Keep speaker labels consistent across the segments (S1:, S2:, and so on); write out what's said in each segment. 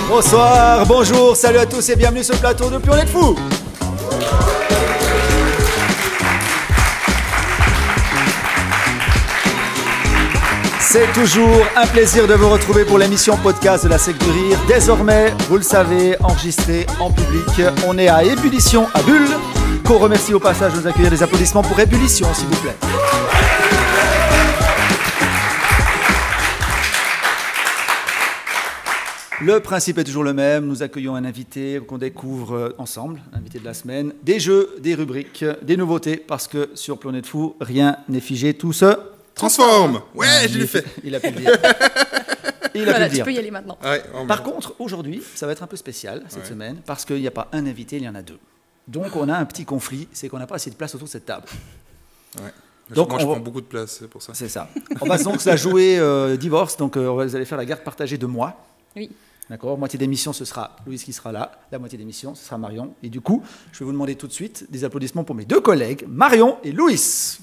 S1: Bonsoir, bonjour, salut à tous et bienvenue sur le plateau de Plus on est de fous. C'est toujours un plaisir de vous retrouver pour l'émission podcast de la Sec du Rire. Désormais, vous le savez, enregistré en public. On est à Ébullition à Bulle, qu'on remercie au passage de nous accueillir. Des applaudissements pour Ébullition, s'il vous plaît. Le principe est toujours le même, nous accueillons un invité qu'on découvre ensemble, l'invité de la semaine, des jeux, des rubriques, des nouveautés, parce que sur Plus on est de fous, rien n'est figé, tout se
S2: transforme. Ouais, je l'ai fait.
S1: Il a pu le dire.
S3: Voilà, tu peux y aller maintenant.
S2: Ouais,
S1: Par contre, aujourd'hui, ça va être un peu spécial cette semaine, parce qu'il n'y a pas un invité, il y en a deux. Donc on a un petit conflit, c'est qu'on n'a pas assez de place autour de cette table.
S2: Ouais.
S1: Donc,
S2: moi, je prends beaucoup de place, c'est pour ça.
S1: C'est ça. On va donc la jouer divorce, donc vous allez faire la garde partagée de moi.
S3: Oui.
S1: D'accord, moitié d'émission, ce sera Louise qui sera là. La moitié d'émission, ce sera Marion. Et du coup, je vais vous demander tout de suite des applaudissements pour mes deux collègues, Marion et Louis.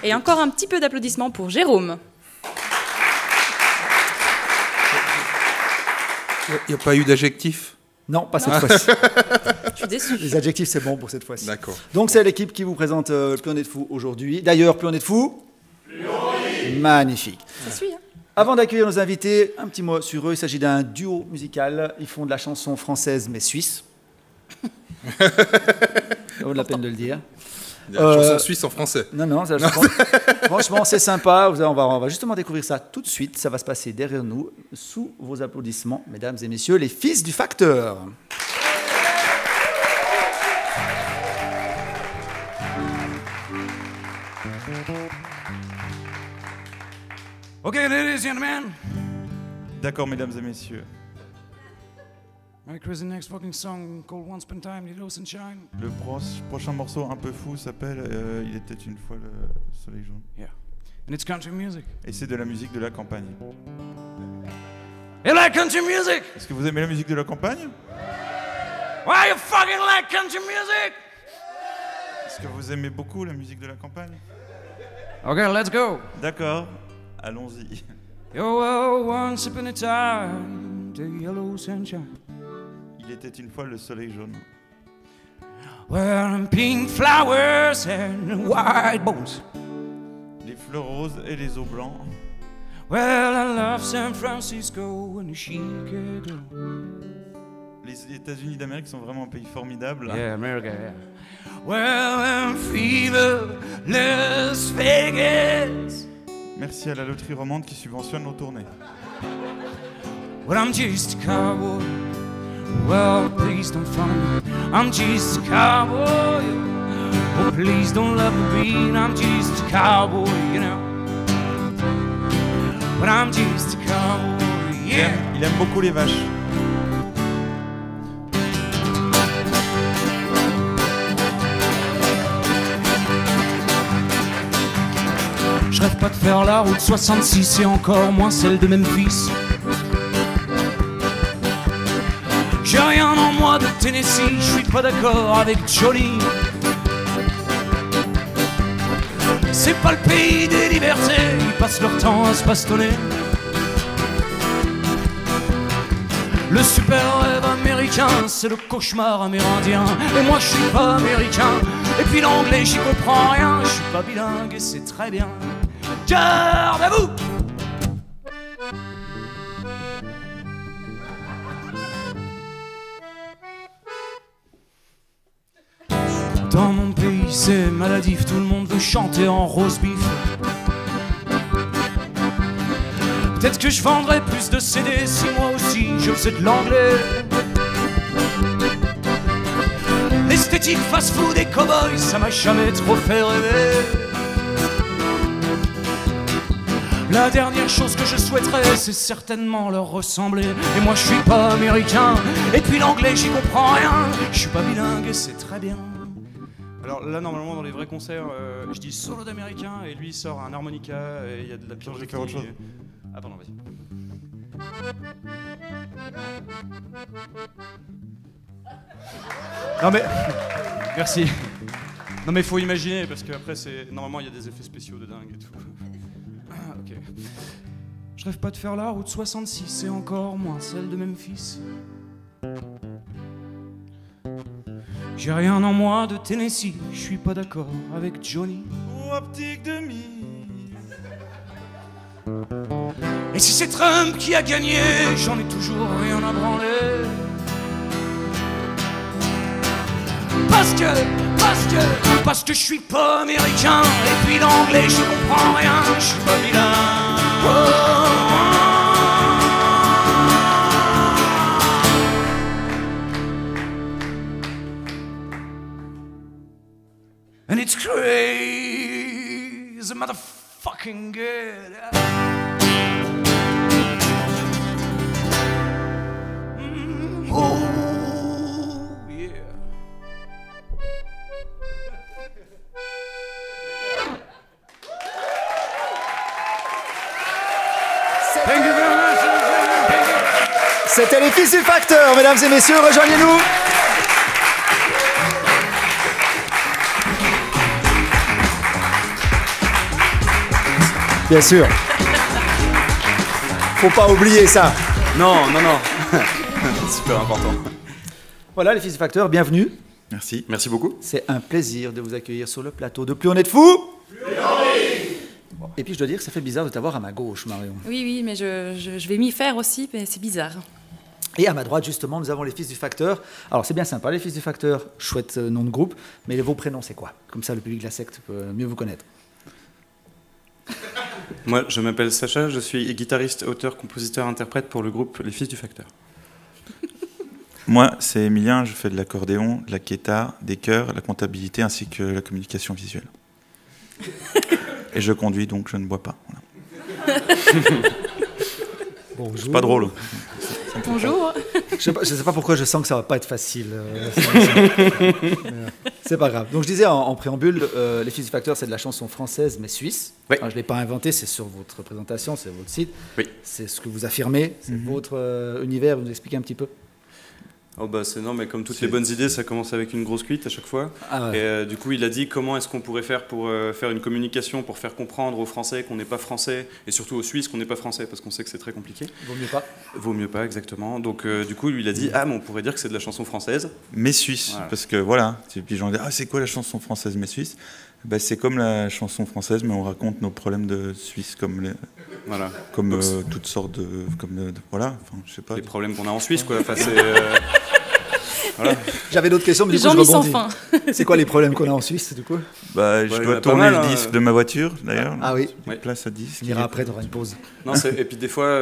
S3: Et encore un petit peu d'applaudissements pour Jérôme.
S2: Il n'y a pas eu d'adjectif?
S1: Non, pas cette fois-ci.
S3: Je suis déçue.
S1: Les adjectifs, c'est bon pour cette fois-ci.
S2: D'accord.
S1: Donc, c'est l'équipe qui vous présente Plus on est de fous aujourd'hui. D'ailleurs, Plus on est de fous. Magnifique.
S3: Ça suit, hein.
S1: Avant d'accueillir nos invités, un petit mot sur eux. Il s'agit d'un duo musical. Ils font de la chanson française mais suisse. Ça vaut la peine de le dire.
S2: Il y a la chanson suisse en français.
S1: Non, ça, franchement, c'est sympa. On va justement découvrir ça tout de suite. Ça va se passer derrière nous, sous vos applaudissements, mesdames et messieurs, les fils du facteur.
S4: Ok, ladies and gentlemen.
S5: D'accord, mesdames et messieurs.
S4: Alright, Chris, the next fucking song called Once Upon a Time, Little Sunshine.
S5: Le prochain morceau un peu fou s'appelle Il était une fois le soleil jaune.
S4: Yeah. And it's country music.
S5: Et c'est de la musique de la campagne.
S4: You like country music?
S5: Est-ce que vous aimez la musique de la campagne?
S4: Why you fucking like country music?
S5: Est-ce que vous aimez beaucoup la musique de la campagne?
S4: Ok, let's go.
S5: D'accord, allons-y.
S4: Yo, well, once upon a time, the yellow sunshine.
S5: Il était une fois le soleil jaune.
S4: Well, pink flowers and white bones.
S5: Les fleurs roses et les os blancs.
S4: Well, I love San Francisco and Chicago.
S5: Les États-Unis d'Amérique sont vraiment un pays formidable.
S4: Yeah, America, yeah. Well, fever, Las Vegas.
S5: Merci à la loterie romande qui subventionne nos tournées.
S4: Well, I'm just a cowboy. Well, please don't follow me. I'm just a cowboy. Oh, please don't let me be. I'm just a cowboy, you know. But I'm just a cowboy, yeah.
S5: Il aime beaucoup les vaches.
S4: Je rêve pas de faire la route 66 et encore moins celle de Memphis. J'ai rien en moi de Tennessee, je suis pas d'accord avec Johnny. C'est pas le pays des libertés, ils passent leur temps à se bastonner. Le super rêve américain, c'est le cauchemar amérindien. Et moi je suis pas américain, et puis l'anglais j'y comprends rien. Je suis pas bilingue et c'est très bien. Garde à vous! Dans mon pays c'est maladif, tout le monde veut chanter en rose beef. Peut-être que je vendrais plus de CD si moi aussi je faisais de l'anglais. L'esthétique fast-food et cow-boy, ça m'a jamais trop fait rêver. La dernière chose que je souhaiterais, c'est certainement leur ressembler. Et moi je suis pas américain, et puis l'anglais j'y comprends rien. Je suis pas bilingue et c'est très bien. Alors là normalement dans les vrais concerts, je dis solo d'américain et lui il sort un harmonica et il y a de la pyrotechnie.
S5: Je vais faire autre chose.
S4: Ah pardon, vas-y. Non mais... Merci. Non mais faut imaginer parce qu'après c'est... Normalement il y a des effets spéciaux de dingue et tout. ok. Je rêve pas de faire la route 66 et encore moins celle de Memphis. J'ai rien en moi de Tennessee, je suis pas d'accord avec Johnny.
S5: Optique de mise.
S4: Et si c'est Trump qui a gagné, j'en ai toujours rien à branler. Parce que je suis pas américain. Et puis l'anglais je comprends rien, je suis pas bilingue. Oh. And it's crazy, motherfucking good. Oh, yeah. Thank you very much.
S1: C'était les Fils du Facteur, mesdames et messieurs, rejoignez-nous. Bien sûr. Faut pas oublier ça.
S6: Non. Super important.
S1: Voilà les Fils du Facteur, bienvenue.
S5: Merci.
S6: Merci beaucoup.
S1: C'est un plaisir de vous accueillir sur le plateau de Plus on est de fous. Et puis je dois dire que ça fait bizarre de t'avoir à ma gauche, Marion.
S3: Oui, mais je vais m'y faire aussi, mais c'est bizarre.
S1: Et à ma droite, justement, nous avons les Fils du Facteur. Alors c'est bien sympa, les Fils du Facteur, chouette nom de groupe, mais vos prénoms c'est quoi? Comme ça le public de la secte peut mieux vous connaître.
S6: Moi, je m'appelle Sacha, je suis guitariste, auteur, compositeur, interprète pour le groupe Les Fils du Facteur.
S5: Moi, c'est Emilien, je fais de l'accordéon, de la guitare, des chœurs, la comptabilité ainsi que la communication visuelle. Et je conduis, donc je ne bois pas. Voilà.
S1: Bonjour.
S5: C'est pas drôle.
S3: Bonjour.
S1: Je sais pas pourquoi je sens que ça va pas être facile. C'est pas grave. Donc je disais en préambule, les Fils du Facteur, c'est de la chanson française mais suisse.
S6: Oui.
S1: Alors, je l'ai pas inventé, c'est sur votre présentation, c'est votre site.
S6: Oui.
S1: C'est ce que vous affirmez, c'est votre univers. Vous nous expliquez un petit peu.
S6: Oh bah c'est non, mais comme toutes les bonnes idées, ça commence avec une grosse cuite à chaque fois.
S1: Ah ouais.
S6: Et du coup, il a dit comment est-ce qu'on pourrait faire pour faire une communication, pour faire comprendre aux Français qu'on n'est pas français, et surtout aux Suisses qu'on n'est pas français, parce qu'on sait que c'est très compliqué.
S1: Vaut mieux pas.
S6: Vaut mieux pas, exactement. Donc du coup, lui, il a dit, ah, mais on pourrait dire que c'est de la chanson française.
S5: Mais suisse,
S6: Voilà.
S5: parce que voilà. Et puis les gens disent, ah, c'est quoi la chanson française mais suisse? Ben, c'est comme la chanson française, mais on raconte nos problèmes de Suisse, comme
S6: Voilà.
S5: toutes sortes de, voilà. Enfin, je sais pas.
S6: Les problèmes qu'on a en Suisse, quoi. Enfin, c'est... Voilà.
S1: J'avais d'autres questions, mais
S3: Les
S1: du coup
S3: gens
S1: je
S3: mis sans
S1: rebondis.
S3: fin.
S1: C'est quoi les problèmes qu'on a en Suisse, du coup?
S5: Bah, je
S6: il y en
S5: dois
S6: a pas
S5: tourner
S6: mal,
S5: le disque de ma voiture, d'ailleurs.
S1: Ah oui.
S6: Ouais.
S5: Place à disque.
S1: On ira après, t'auras une pause.
S6: Non, et puis des fois...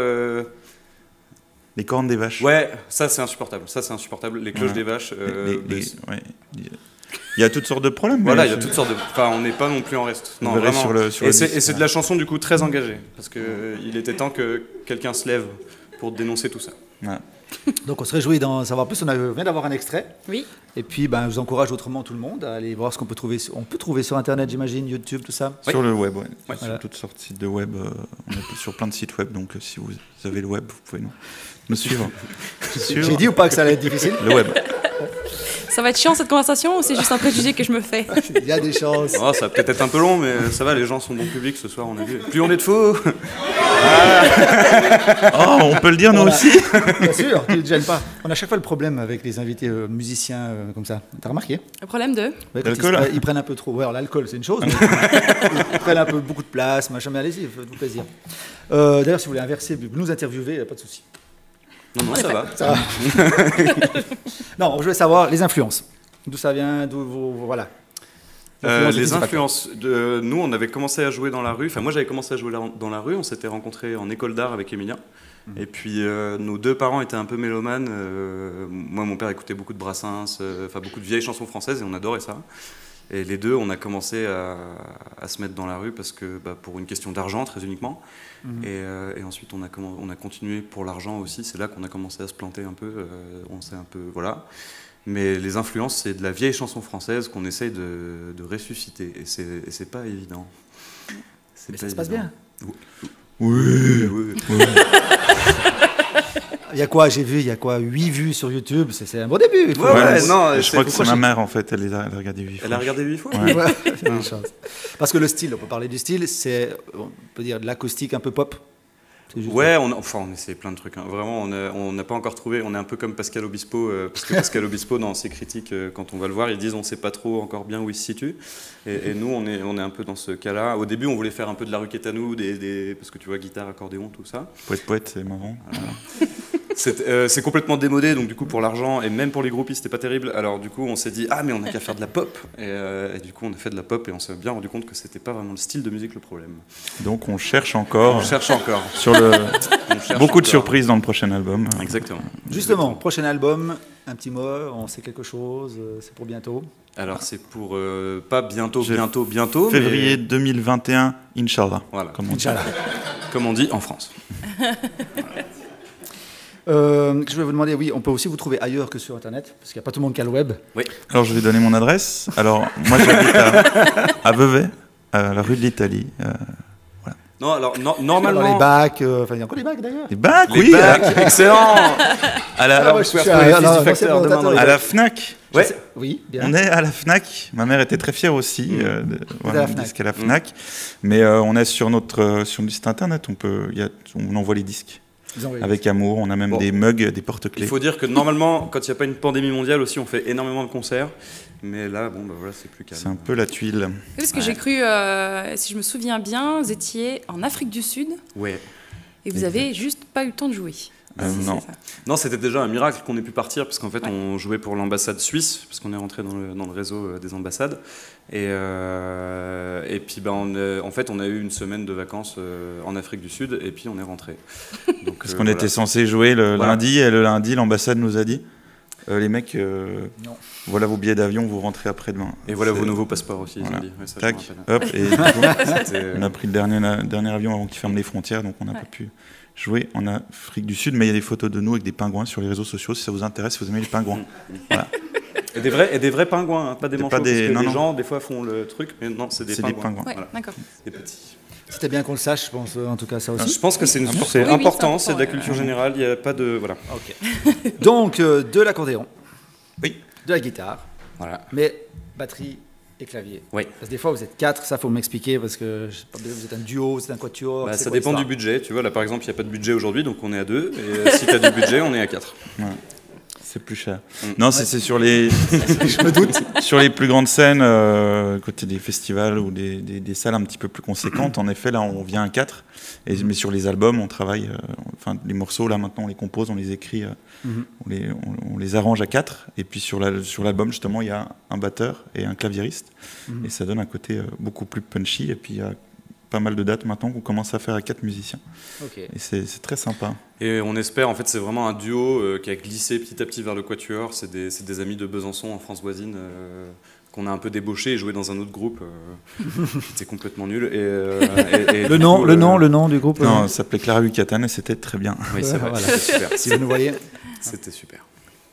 S5: Les cornes des vaches.
S6: Ouais, ça c'est insupportable. Les cloches
S5: Ouais.
S6: des vaches.
S5: Ouais. Il y a toutes sortes de problèmes.
S6: Voilà,
S5: mais
S6: il y a toutes sortes de. Enfin, on n'est pas non plus en reste.
S5: Vous
S6: Non,
S5: verrez
S6: vraiment.
S5: sur le
S6: et
S5: disque,
S6: c'est de la chanson du coup très engagée, parce que il était temps que quelqu'un se lève pour dénoncer tout ça.
S5: Ouais.
S1: Donc on se réjouit d'en savoir plus. On vient d'avoir un extrait.
S3: Oui.
S1: Et puis je vous encourage autrement tout le monde à aller voir ce qu'on peut trouver. On peut trouver sur Internet, j'imagine, YouTube, tout ça.
S6: Oui.
S5: Sur le web, ouais.
S6: Ouais.
S5: Sur toutes sortes de sites de web. On est sur plein de sites web, donc si vous avez le web, vous pouvez nous suivre.
S1: J'ai dit ou pas que ça allait être difficile?
S5: Le web.
S3: Ça va être chiant cette conversation ou c'est juste un préjugé que je me fais?
S1: Il y a des chances.
S6: Oh, ça va peut-être être un peu long, mais ça va, les gens sont bon public ce soir, on a vu. Plus on est de faux.
S5: Oh, on peut le dire, nous
S1: Voilà.
S5: aussi.
S1: Bien sûr, tu ne te gênes pas. On a chaque fois le problème avec les invités musiciens comme ça. T'as remarqué?
S3: Le problème de...
S1: Ouais, quand
S5: L'alcool.
S1: ils prennent un peu trop. Ouais, alors, l'alcool, c'est une chose. Mais ils prennent un peu beaucoup de place, machin. Mais allez-y, faites-vous plaisir. D'ailleurs, si vous voulez inverser, nous interviewer, pas de souci.
S6: Non, ça va.
S1: Ça va. Non, je veux savoir les influences. D'où ça vient, voilà.
S6: Les influences. Nous, on avait commencé à jouer dans la rue. Enfin, moi, j'avais commencé à jouer dans la rue. On s'était rencontrés en école d'art avec Emilien. Et puis, nos deux parents étaient un peu mélomanes. Moi, mon père écoutait beaucoup de Brassens, beaucoup de vieilles chansons françaises, et on adorait ça. Et les deux, on a commencé à se mettre dans la rue parce que, pour une question d'argent, très uniquement. Et ensuite, on a continué pour l'argent aussi. C'est là qu'on a commencé à se planter un peu. On s'est un peu, voilà. Mais les influences, c'est de la vieille chanson française qu'on essaye de ressusciter. Et c'est pas évident.
S1: Mais ça se passe bien.
S5: Oui.
S1: Il y a quoi, j'ai vu, il y a quoi, 8 vues sur YouTube, c'est un bon début. Il faut-
S6: Ouais, non,
S5: je crois que c'est
S6: pourquoi
S5: ma mère, en fait, elle a regardé 8 fois.
S6: Elle a regardé 8 fois.
S5: Ouais.
S1: Ouais, c'est une chance. Parce que le style, on peut parler du style, c'est, on peut dire, de l'acoustique un peu pop.
S6: Ouais, on essaie plein de trucs. Hein. Vraiment, on n'a pas encore trouvé. On est un peu comme Pascal Obispo, parce que Pascal Obispo, dans ses critiques, quand on va le voir, ils disent on ne sait pas trop encore bien où il se situe. Et nous, on est un peu dans ce cas-là. Au début, on voulait faire un peu de la rue Quétanou, parce que tu vois, guitare, accordéon, tout ça.
S5: Poète, c'est marrant.
S6: Voilà. C'est complètement démodé, donc du coup pour l'argent et même pour les groupistes c'était pas terrible. Alors du coup on s'est dit mais on n'a qu'à faire de la pop et du coup on a fait de la pop et on s'est bien rendu compte que c'était pas vraiment le style de musique le problème.
S5: Donc on cherche encore. Sur beaucoup de surprises dans le prochain album.
S6: Exactement.
S1: Justement, prochain album, un petit mot, on sait quelque chose, c'est pour bientôt.
S6: Alors c'est pour pas bientôt,
S5: février 2021, Inch'Allah.
S6: Voilà.
S5: Comme
S6: on dit en France.
S1: Je vais vous demander, oui, on peut aussi vous trouver ailleurs que sur Internet, parce qu'il n'y a pas tout le monde qui a le web.
S6: Oui.
S5: Alors je vais donner mon adresse. Alors moi j'habite à Vevey, à la rue de l'Italie.
S6: Voilà. Non, alors normalement.
S1: Dans les bacs, il y a encore des bacs d'ailleurs.
S5: Les bacs,
S6: oui. Bacs, excellent.
S5: À la Fnac.
S6: Ouais.
S1: Oui, bien.
S5: On est à la Fnac. Ma mère était très fière aussi de voir mon disque à la Fnac. Mais on est sur notre site internet. On envoie les disques. Avec amour, on a même des mugs, des porte-clés.
S6: Il faut dire que normalement, quand il n'y a pas une pandémie mondiale aussi, on fait énormément de concerts. Mais là, voilà, c'est plus calme.
S5: C'est un peu la tuile.
S3: Parce que j'ai cru, si je me souviens bien, vous étiez en Afrique du Sud.
S6: Ouais.
S3: Et vous avez juste pas eu le temps de jouer.
S6: Non, c'était déjà un miracle qu'on ait pu partir, parce qu'en fait, on jouait pour l'ambassade suisse, parce qu'on est rentré dans le réseau des ambassades. Et puis, en fait, on a eu une semaine de vacances en Afrique du Sud, et puis on est rentré. Donc,
S5: parce qu'on était censé jouer le lundi, et le lundi, l'ambassade nous a dit les mecs, voilà vos billets d'avion, vous rentrez après-demain.
S6: Et voilà vos nouveaux passeports aussi,
S5: voilà.
S6: ils ont dit. Ouais, ça,
S5: tac, hop, et du coup, on a pris le dernier avion avant qu'ils ferment les frontières, donc on n'a pas pu jouer en Afrique du Sud, mais il y a des photos de nous avec des pingouins sur les réseaux sociaux, si ça vous intéresse, si vous aimez les pingouins. Voilà.
S6: Et des vrais pingouins, hein, pas des manchots, parce que les gens, des fois, font le truc, mais non, c'est des pingouins.
S3: Ouais, d'accord.
S6: Des petits.
S1: C'était bien qu'on le sache, je pense, en tout cas, ça aussi.
S6: Je pense que c'est important, c'est de la culture générale, il n'y a pas de... Voilà.
S1: Ok. Donc, de l'accordéon,
S6: oui,
S1: de la guitare,
S6: voilà.
S1: Mais batterie et clavier.
S6: Oui.
S1: Parce que des fois, vous êtes 4, ça, faut m'expliquer, parce que vous êtes un duo, vous êtes un quatuor.
S6: Ça dépend du budget, tu vois, là, par exemple, il n'y a pas de budget aujourd'hui, donc on est à 2, et si tu as du budget, on est à 4.
S5: Ouais. C'est plus cher. Non, c'est sur les... je me doute. Sur les plus grandes scènes, côté des festivals ou des salles un petit peu plus conséquentes, en effet, là, on vient à 4. Mais sur les albums, on travaille... les morceaux, là, maintenant, on les compose, on les écrit, on les arrange à 4. Et puis sur l'album, justement, il y a un batteur et un claviériste. Et ça donne un côté beaucoup plus punchy. Et puis, il y a pas mal de dates maintenant qu'on commence à faire à 4 musiciens. Okay. Et c'est très sympa.
S6: Et on espère, en fait, c'est vraiment un duo qui a glissé petit à petit vers le quatuor. C'est des amis de Besançon, en France voisine, qu'on a un peu débauché et joué dans un autre groupe qui était complètement nul. Et
S1: le nom du groupe
S5: Non, ça s'appelait Clara Yucatan et c'était très bien.
S6: Oui, c'est vrai, voilà. C'était super.
S1: Si vous nous voyez.
S6: C'était super.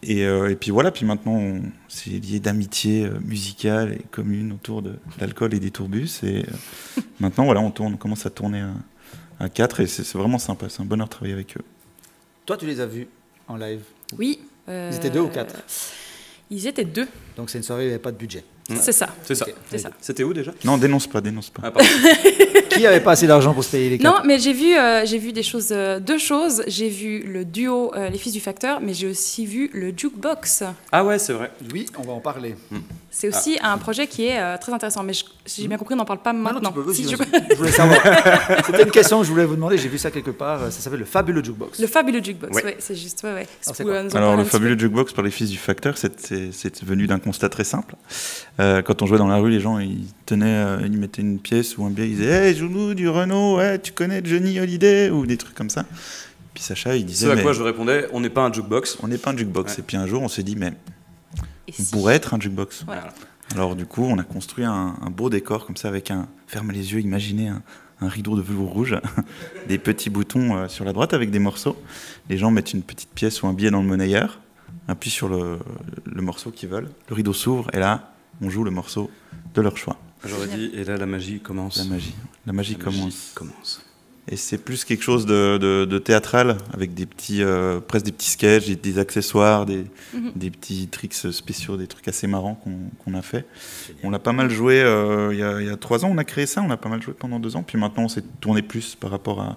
S5: Et puis voilà, puis maintenant, c'est lié d'amitié musicale et commune autour de l'alcool et des tourbus. Et maintenant, voilà, on commence à tourner à 4 et c'est vraiment sympa. C'est un bonheur de travailler avec eux.
S1: Toi, tu les as vus en live?
S3: Oui.
S1: Ils étaient 2 ou 4?
S3: Ils étaient 2.
S1: Donc c'est une soirée où il n'y avait pas de budget.
S3: C'est ça.
S6: C'est ça.
S3: Okay.
S6: C'était où déjà?
S5: Non, dénonce pas.
S6: Ah, pardon.
S1: Qui avait pas assez d'argent pour se payer les 4?
S3: Non, mais j'ai vu deux choses. J'ai vu le duo Les Fils du Facteur, mais j'ai aussi vu le Jukebox.
S6: Ah ouais, c'est vrai.
S1: Oui, on va en parler.
S3: C'est aussi un projet qui est très intéressant, mais j'ai bien compris, on n'en parle pas maintenant.
S1: Non, je voulais savoir. C'était une question que je voulais vous demander, j'ai vu ça quelque part, ça s'appelle le Fabuleux Jukebox.
S3: Le Fabuleux Jukebox, ouais, c'est juste, ouais.
S5: Alors le Fabuleux Jukebox par Les Fils du Facteur, c'est venu d'un constat très simple. Quand on jouait dans la rue, les gens, ils mettaient une pièce ou un billet, ils disaient « Hey, joue-nous du Renaud, ouais, tu connais Johnny Hallyday ?» ou des trucs comme ça. Puis Sacha, il disait...
S6: C'est à quoi je répondais, on n'est pas un jukebox.
S5: On n'est pas un jukebox. Ouais. Et puis un jour, on s'est dit, mais on
S3: si
S5: pourrait être un jukebox.
S3: Ouais.
S5: Alors du coup, on a construit un beau décor comme ça, avec ferme les yeux, imaginez un rideau de velours rouge, des petits boutons sur la droite avec des morceaux. Les gens mettent une petite pièce ou un billet dans le monnayeur, appuient sur le morceau qu'ils veulent, le rideau s'ouvre, et là, on joue le morceau de leur choix.
S6: J'aurais dit, et là, la magie commence.
S5: La magie commence. Et c'est plus quelque chose de théâtral, avec des petits, presque des petits sketchs, des accessoires, des petits tricks spéciaux, des trucs assez marrants qu'on a fait. On l'a pas mal joué il y a 3 ans, on a créé ça, on a pas mal joué pendant 2 ans, puis maintenant on s'est tourné plus par rapport à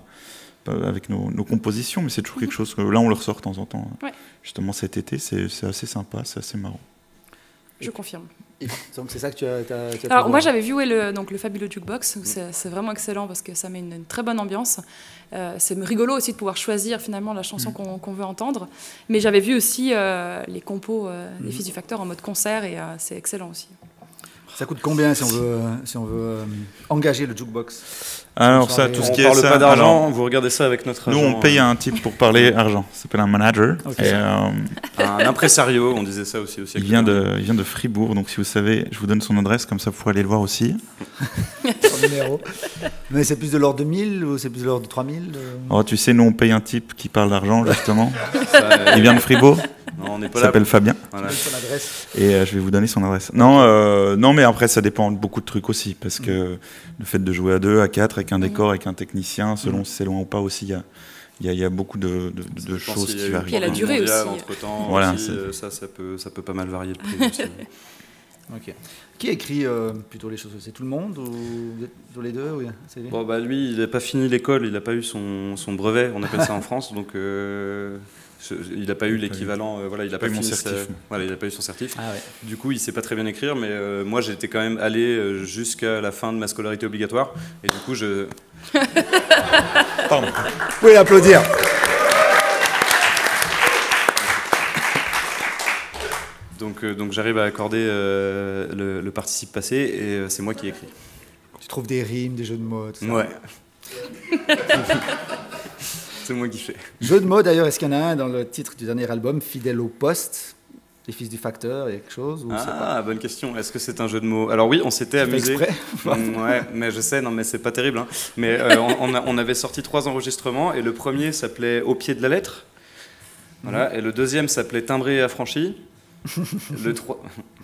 S5: avec nos compositions, mais c'est toujours quelque chose que là on le ressort de temps en temps.
S3: Ouais.
S5: Justement cet été, c'est assez sympa, c'est assez marrant.
S3: Je confirme.
S1: Donc c'est ça que tu as
S3: Alors moi j'avais vu le fabuleux Jukebox, c'est vraiment excellent parce que ça met une très bonne ambiance. C'est rigolo aussi de pouvoir choisir finalement la chanson qu'on veut entendre. Mais j'avais vu aussi les compos des Fils du Facteur en mode concert et c'est excellent aussi.
S1: Ça coûte combien si on veut engager le Jukebox?
S5: Alors ça, tout ce qui est
S6: parle
S5: ça,
S6: pas d'argent,
S5: alors,
S6: vous regardez ça avec notre
S5: nous
S6: agent.
S5: on paye un type pour parler argent, ça s'appelle un manager.
S1: Okay.
S5: Et,
S6: Un impresario, on disait ça aussi.
S5: il vient de Fribourg, donc si vous savez, je vous donne son adresse, comme ça vous pourrez aller le voir aussi.
S1: Son numéro. Mais c'est plus de l'ordre de 1000 ou c'est plus de l'ordre de 3000
S5: Oh, tu sais, nous on paye un type qui parle d'argent justement.
S6: Ça,
S5: Il vient de Fribourg.
S6: Non, on n'est
S5: Il
S6: pas là.
S5: s'appelle Fabien.
S6: Voilà.
S1: son adresse.
S5: Et je vais vous donner son adresse. Non, mais après, ça dépend de beaucoup de trucs aussi. Parce que le fait de jouer à 2, à 4, avec un décor, avec un technicien, selon si c'est loin ou pas aussi, il y a beaucoup de choses qui varient.
S3: Puis il y a la durée aussi.
S6: Entre-temps,
S5: Voilà,
S6: aussi, ça peut pas mal varier le prix aussi.
S1: Ok. Qui écrit plutôt les choses? C'est tout le monde ou vous êtes tous les deux oui, c'est lui.
S6: Bon, bah, lui, il n'a pas fini l'école, il n'a pas eu son brevet, on appelle ça en France, donc il n'a pas eu l'équivalent, voilà, il n'a pas
S5: eu mon
S6: fini
S5: certif.
S6: voilà, il n'a pas eu son certif.
S1: Ah ouais.
S6: Du coup, il sait pas très bien écrire, mais moi, j'étais quand même allé jusqu'à la fin de ma scolarité obligatoire, et du coup,
S5: Pardon.
S1: Vous pouvez applaudir.
S6: Donc j'arrive à accorder le participe passé, et c'est moi qui écris.
S1: Tu trouves des rimes, des jeux de mots, tout ça.
S6: Ouais. C'est moi qui fais.
S1: Jeu de mots d'ailleurs, est-ce qu'il y en a un dans le titre du dernier album, Fidèle au poste, les Fils du Facteur, il y a quelque chose ou c'est pas...
S6: Bonne question. Est-ce que c'est un jeu de mots? Alors oui, on s'était amusé.
S1: exprès
S6: Ouais, mais je sais, non, mais c'est pas terrible. Hein. Mais on avait sorti 3 enregistrements et le premier s'appelait Au pied de la lettre. Voilà, et le deuxième s'appelait Timbré et affranchi. Le 3...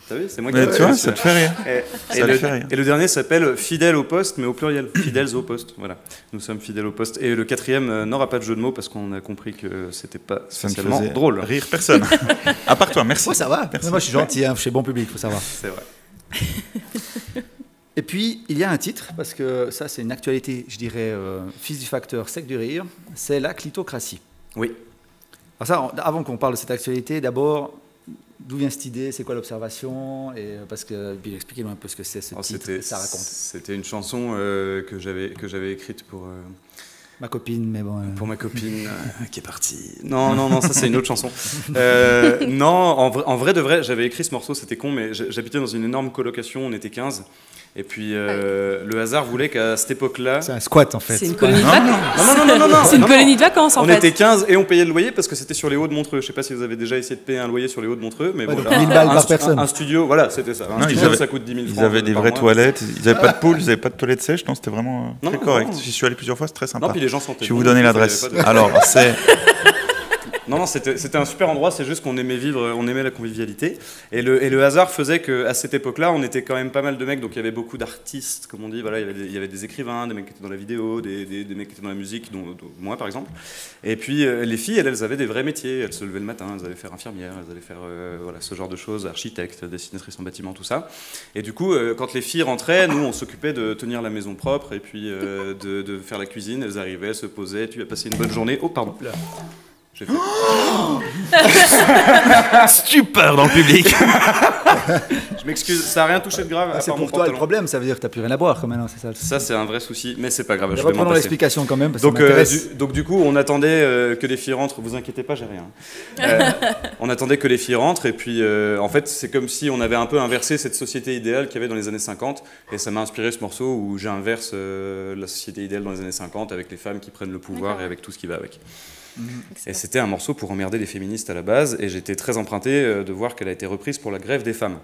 S6: T'as vu, c'est moi qui
S5: Mais
S6: l'ai
S5: tu vois,
S6: fait.
S5: ça te fait rire.
S6: Et le dernier s'appelle Fidèle au poste, mais au pluriel. Fidèles au poste. Voilà. Nous sommes fidèles au poste. Et le quatrième n'aura pas de jeu de mots parce qu'on a compris que c'était pas
S5: Ça ne
S6: spécialement
S5: faisait
S6: drôle.
S5: rire personne. À part toi, merci.
S1: Ouais, ça va.
S5: Merci.
S1: Mais moi je suis gentil, hein, chez Bon Public, il faut savoir.
S6: C'est vrai.
S1: Et puis il y a un titre, parce que ça c'est une actualité, je dirais, Fils du Facteur, Sec du Rire, c'est la clitocratie.
S6: Oui.
S1: Alors ça, avant qu'on parle de cette actualité, d'abord, d'où vient cette idée, c'est quoi l'observation, et parce que puis expliquez-moi un peu ce que c'est ce titre, que ça raconte.
S6: C'était une chanson que j'avais écrite pour
S1: Ma copine, mais bon.
S6: ma copine qui est partie. Non, ça c'est une autre chanson. Non, en vrai de vrai, j'avais écrit ce morceau, c'était con, mais j'habitais dans une énorme colocation, on était 15. Et puis le hasard voulait qu'à cette époque-là...
S1: C'est un squat en fait.
S3: C'est une colonie de vacances.
S6: Non.
S3: C'est une colonie de vacances en
S6: On
S3: fait.
S6: était 15 et on payait le loyer parce que c'était sur les Hauts de Montreux. Je sais pas si vous avez déjà essayé de payer un loyer sur les Hauts de Montreux, mais
S1: Ouais,
S6: bon,
S1: donc 1000 balles par personne.
S6: Un studio, voilà, c'était ça. Un
S5: Non,
S6: studio, ça coûte 10 000 francs.
S5: Ils avaient des
S6: par
S5: vraies
S6: mois.
S5: toilettes, ils n'avaient pas de pool, ils n'avaient pas de toilettes sèches, non, c'était vraiment
S6: Non,
S5: très
S6: non,
S5: correct.
S6: non.
S5: J'y suis allé plusieurs fois, c'est très sympa.
S6: Non, puis les gens sentaient
S5: Je vais
S6: bon,
S5: vous donner
S6: il y avait
S5: l'adresse.
S6: pas de-
S5: Alors, c'est...
S6: Non, c'était un super endroit, c'est juste qu'on aimait vivre, on aimait la convivialité. Et le hasard faisait qu'à cette époque-là, on était quand même pas mal de mecs, donc il y avait beaucoup d'artistes, comme on dit, voilà, il y avait des écrivains, des mecs qui étaient dans la vidéo, des mecs qui étaient dans la musique, dont moi par exemple. Et puis les filles, elles avaient des vrais métiers, elles se levaient le matin, elles allaient faire infirmière, elles allaient faire voilà, ce genre de choses, architectes, dessinatrices en bâtiment, tout ça. Et du coup, quand les filles rentraient, nous on s'occupait de tenir la maison propre et puis de faire la cuisine, elles arrivaient, elles se posaient, tu as passé une bonne journée. Oh, pardon. J'ai fait...
S5: Stupeur dans le public.
S6: Je m'excuse, ça n'a rien touché de grave. à
S1: C'est
S6: part mon
S1: pour toi le
S6: pantalon.
S1: problème, ça veut dire que tu n'as plus rien à boire quand même, c'est ça.
S6: Ça, c'est un vrai souci, mais c'est pas grave.
S1: Mais
S6: Je vais m'en
S1: reprenons
S6: passer.
S1: l'explication quand même, parce que
S6: Donc,
S1: ça m'intéresse.
S6: du coup, on attendait que les filles rentrent. Vous inquiétez pas, j'ai rien. On attendait que les filles rentrent, et puis en fait, c'est comme si on avait un peu inversé cette société idéale qu'il y avait dans les années 50, et ça m'a inspiré ce morceau où j'inverse la société idéale dans les années 50 avec les femmes qui prennent le pouvoir
S3: D'accord.
S6: et avec tout ce qui va avec. Et c'était un morceau pour emmerder les féministes à la base, et j'étais très emprunté de voir qu'elle a été reprise pour la grève des femmes.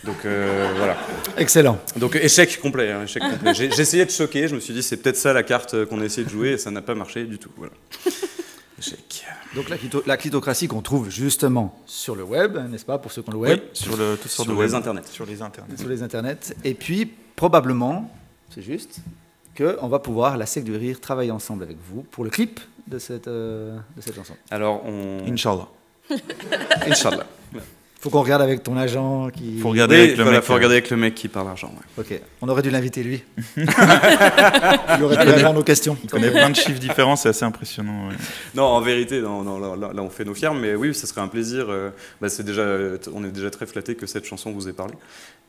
S6: Donc voilà.
S1: Excellent.
S6: Donc échec complet, hein, échec complet. J'ai essayé de choquer, je me suis dit c'est peut-être ça la carte qu'on a essayé de jouer, et ça n'a pas marché du tout. Voilà. Échec.
S1: Donc la clitocratie qu'on trouve justement sur le web, n'est-ce pas, pour ceux qui ont le web,
S5: Sur le, toutes sortes
S6: Sur
S5: de
S6: les
S5: web.
S6: internets.
S5: Sur les internets.
S1: sur les internets, et puis probablement, c'est juste, qu'on va pouvoir, la Sec du Rire, travailler ensemble avec vous pour le clip de cette chanson.
S6: Alors,
S5: Inch'Allah.
S6: Inch'Allah.
S1: Faut qu'on regarde avec ton agent qui...
S5: Faut regarder
S6: Oui,
S5: avec le
S6: voilà,
S5: mec.
S6: faut regarder avec le mec qui parle argent. Ouais.
S1: Ok, on aurait dû l'inviter lui. Il aurait pu répondre à nos questions.
S5: Il connaît plein de chiffres différents, c'est assez impressionnant. Ouais.
S6: Non, en vérité, là, on fait nos firmes, mais oui, ça serait un plaisir. On est déjà très flattés que cette chanson vous ait parlé.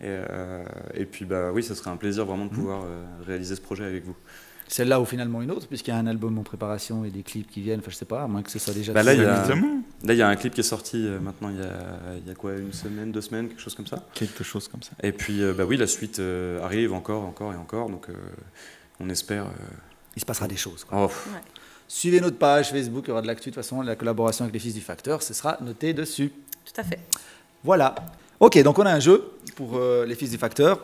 S6: Et puis, oui, ça serait un plaisir vraiment de pouvoir réaliser ce projet avec vous.
S1: Celle-là ou finalement une autre, puisqu'il y a un album en préparation et des clips qui viennent, enfin je sais pas, à moins que ce soit déjà...
S6: Là, il
S5: Évidemment.
S6: y a un clip qui est sorti maintenant, il y a quoi, 1 semaine, 2 semaines, quelque chose comme ça.
S5: Quelque chose comme ça.
S6: Et puis, oui, la suite arrive encore et encore, donc on espère...
S1: Il se passera des choses, quoi.
S6: Oh,
S3: Ouais.
S1: Suivez notre page Facebook, il y aura de l'actu, de toute façon, la collaboration avec les Fils du Facteur, ce sera noté dessus.
S3: Tout à fait.
S1: Voilà. Ok, donc on a un jeu pour les Fils du Facteur,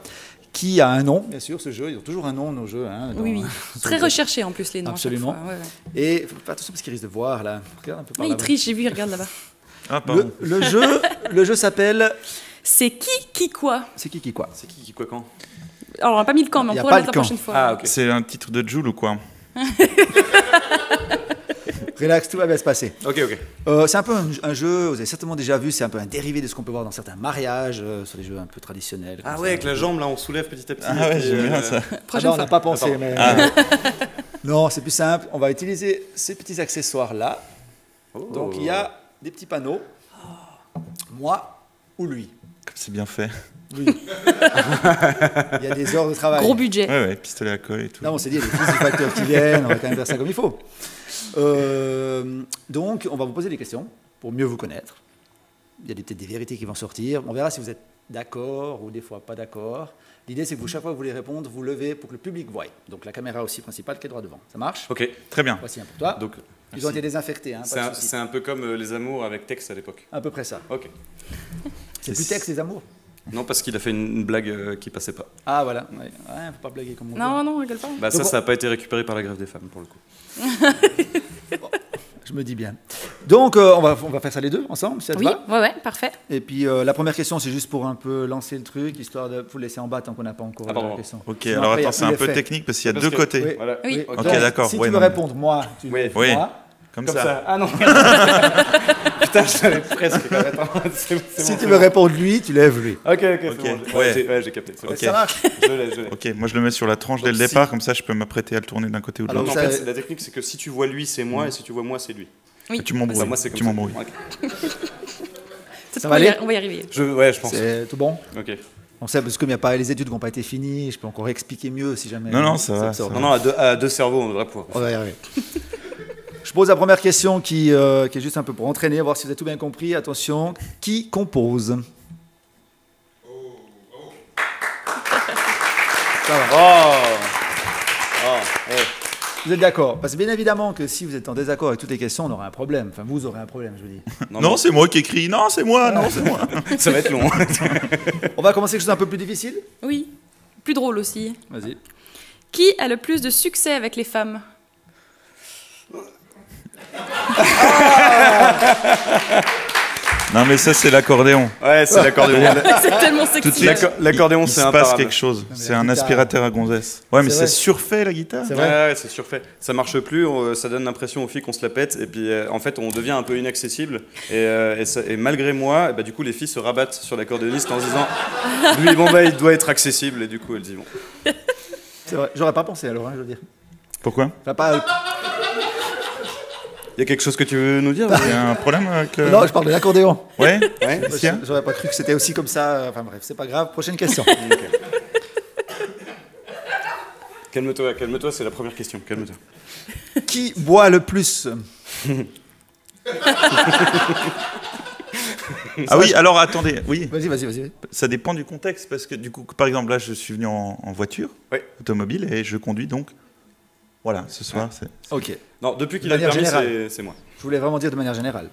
S1: qui a un nom, bien sûr, ce jeu. Ils ont toujours un nom, nos jeux. Hein,
S3: Oui. Très recherché en plus, les noms. à chaque
S1: Absolument.
S3: fois. Ouais.
S1: Et il faut faire attention parce qu'ils risquent de voir, là. Regarde un peu par
S3: Ah, il
S1: là-bas.
S3: triche, j'ai vu, il regarde là-bas.
S5: Ah, pardon.
S1: Le jeu s'appelle...
S3: C'est qui quoi?
S1: C'est qui quoi?
S6: c'est qui quoi, quand?
S3: Alors, on n'a pas mis le camp, mais
S1: Il y
S3: on
S1: a
S3: pourrait
S1: pas
S3: le mettre
S1: le
S3: la
S1: camp.
S3: prochaine fois.
S6: Ah, ok.
S5: C'est un titre de Joule ou quoi?
S1: Relax, tout va bien se passer.
S6: Ok.
S1: C'est un peu un jeu, vous avez certainement déjà vu, c'est un peu un dérivé de ce qu'on peut voir dans certains mariages, sur des jeux un peu traditionnels.
S6: Ah
S1: comme
S6: ouais,
S1: ça.
S6: avec la jambe, là, on soulève petit à petit.
S5: Ah ouais,
S6: et puis,
S5: j'aime bien ça.
S1: Ah
S3: Prochaine
S1: non, on n'a
S3: fois.
S1: pas pensé,
S6: Attends.
S1: mais...
S5: Ah.
S1: Non, c'est plus simple. On va utiliser ces petits accessoires-là.
S6: Oh.
S1: Donc, il y a des petits panneaux. Moi ou lui.
S5: Comme c'est bien fait.
S1: Oui. Il y a des heures de travail.
S3: Gros budget.
S5: Ouais, pistolet à colle et tout.
S1: Non, on s'est dit, il y a des Fils du Facteur qui viennent, on va quand même faire ça comme il faut. Donc, on va vous poser des questions pour mieux vous connaître. Il y a peut-être des vérités qui vont sortir. On verra si vous êtes d'accord ou des fois pas d'accord. L'idée, c'est que chaque fois que vous voulez répondre, vous levez pour que le public voie. Donc, la caméra aussi principale qui est droit devant. Ça marche?
S6: Ok.
S5: Très bien.
S1: Voici un pour toi.
S6: Donc,
S1: Ils ont été désinfectés, hein, pas de souci.
S6: c'est un peu comme les amours avec Tex à l'époque.
S1: À peu près ça.
S6: Ok.
S1: C'est plus texte, les amours.
S6: Non, parce qu'il a fait une blague qui passait pas.
S1: Ah, voilà. Ouais, faut pas blaguer comme on
S3: Non, non, rigole pas.
S6: Bah,
S1: Donc,
S6: ça n'a pas été récupéré par la grève des femmes, pour le coup.
S1: Je me dis bien. Donc, on va faire ça les deux ensemble, si ça te
S3: Oui,
S1: va.
S3: ouais, parfait.
S1: Et puis, la première question, c'est juste pour un peu lancer le truc, histoire de vous laisser en bas tant qu'on n'a pas encore
S6: Ah,
S1: la
S6: pardon.
S1: question.
S5: Ok,
S1: Sinon,
S5: alors
S1: après, il y a
S5: attends, c'est
S1: plus
S5: un peu
S1: d'effet.
S5: technique parce qu'il y a
S6: Parce
S5: deux
S6: que-
S5: côtés.
S6: Oui.
S1: Voilà.
S3: Oui.
S1: Ok,
S5: Ok, d'accord,
S1: Si
S5: ouais,
S1: tu veux
S5: non, mais-
S1: répondre, moi, tu
S6: Oui.
S1: lèves
S5: Oui.
S1: moi.
S5: Comme
S6: Comme
S5: ça.
S6: ça. Ah non. Putain, je savais presque. Attends, c'est bon,
S1: Si
S6: c'est
S1: tu
S6: bon.
S1: veux répondre lui, tu lèves lui.
S6: Ok, c'est
S5: Ok,
S6: bon.
S5: ouais.
S6: Ouais, j'ai capté. c'est bon.
S5: Ok.
S1: Ça marche.
S6: Je l'ai.
S5: Ok, moi je le mets sur la tranche dès le
S6: Donc,
S5: départ,
S6: si-
S5: comme ça je peux m'apprêter à le tourner d'un côté ou de
S1: Alors,
S5: l'autre.
S6: Non, en
S1: ça-
S6: fait, la technique, c'est que si tu vois lui, c'est moi, et si tu vois moi, c'est lui.
S3: Oui.
S5: Tu m'embrouilles.
S6: Bah, moi, c'est comme
S5: Tu
S6: ça.
S5: m'embrouilles.
S6: Ok.
S3: Cette
S1: Ça
S3: fois,
S1: va aller
S3: on va y arriver.
S6: Ouais, je pense.
S1: C'est tout bon.
S6: Ok.
S1: On sait, parce que comme il n'y a pas les études qui n'ont pas été finies, je peux encore expliquer mieux si jamais.
S5: Non, ça va,
S1: sort.
S5: ça
S6: Non, à deux cerveaux, on devrait pouvoir.
S1: On va y arriver. Je pose la première question qui est juste un peu pour entraîner, voir si vous avez tout bien compris. Attention, qui compose? Ça va. Vous êtes d'accord? Parce que bien évidemment que si vous êtes en désaccord avec toutes les questions, on aura un problème. Enfin, vous aurez un problème, je veux dire.
S5: Non, c'est moi qui écris. Non, c'est moi. Non, c'est moi.
S6: Ça va être long.
S1: On va commencer avec quelque chose un peu plus difficile.
S3: Oui. Plus drôle aussi.
S1: Vas-y.
S3: Qui a le plus de succès avec les femmes?
S5: Non, mais ça c'est l'accordéon.
S6: Ouais, c'est l'accordéon.
S3: C'est tellement
S5: Tout de
S3: sexy.
S5: suite,
S6: L'accordéon,
S5: il
S6: c'est
S5: se passe
S6: imparable.
S5: quelque chose.
S1: mais
S5: C'est
S1: la
S5: un
S1: guitare-
S5: aspirateur à gonzesse. Ouais, mais
S1: C'est
S5: c'est
S1: vrai.
S5: surfait la guitare.
S1: C'est
S6: Ouais,
S1: vrai.
S6: ouais, c'est surfait. Ça marche plus, ça donne l'impression aux filles qu'on se la pète, et puis en fait on devient un peu inaccessible. Et malgré moi, et bah, du coup les filles se rabattent sur l'accordéoniste en se disant lui, bon bah il doit être accessible, et du coup elles y vont.
S1: C'est vrai. J'aurais pas pensé alors, hein, je veux dire.
S5: Pourquoi?
S1: Enfin, pas...
S6: Il y a quelque chose que tu veux nous dire?
S5: Il y a un problème avec le...
S1: Non, je parle de l'accordéon.
S5: Ouais.
S6: Ouais.
S5: Qu'est-ce qu'il y a?
S1: J'aurais pas cru que c'était aussi comme ça. Enfin bref, c'est pas grave. Prochaine question.
S6: Calme-toi, c'est la première question. Calme-toi.
S1: Qui boit le plus?
S5: Ah oui, alors attendez. Oui.
S1: Vas-y.
S5: Ça dépend du contexte parce que du coup, par exemple, là, je suis venu en voiture automobile et je conduis donc. Voilà, ce soir, c'est.
S1: Ok.
S6: Non, depuis qu'il
S1: De
S6: a le
S1: manière
S6: permis,
S1: générale.
S6: c'est moi.
S1: Je voulais vraiment dire de manière générale.